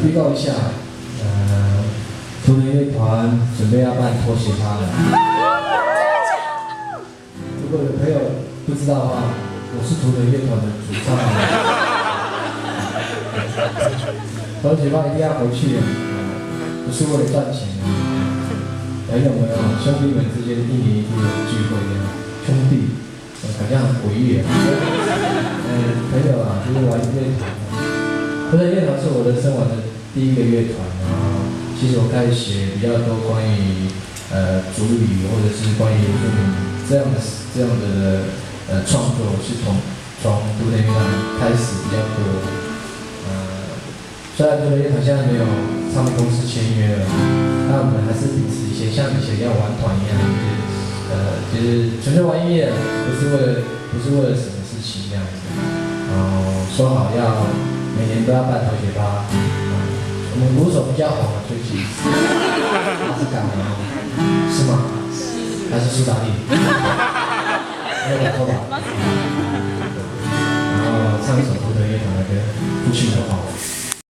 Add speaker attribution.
Speaker 1: 预告一下，图腾乐团准备要办拖鞋趴了。如果有朋友不知道的话，我是图腾乐团的主唱。拖鞋趴一定要回去的，不是为了赚钱的。朋友们啊，兄弟们之间一年一度的聚会的兄弟，好像很诡异啊。朋友啊，就是玩乐团。图腾乐团是我的生完的第一个乐团啊。其实我开始写比较多关于族语或者是关于原住民这样的创作，是从图腾乐团开始比较多。虽然图腾乐团现在没有唱片公司签约了，但我们还是秉持像以前一样玩团一样，就是纯粹玩音乐，不是为了什么事情这样子。然后说好要每年都要办拖鞋趴。我们鼓手比较红啊，最近他是港的是吗？还是苏打绿？没有错吧？然后唱一首图腾乐团的歌，不去的话。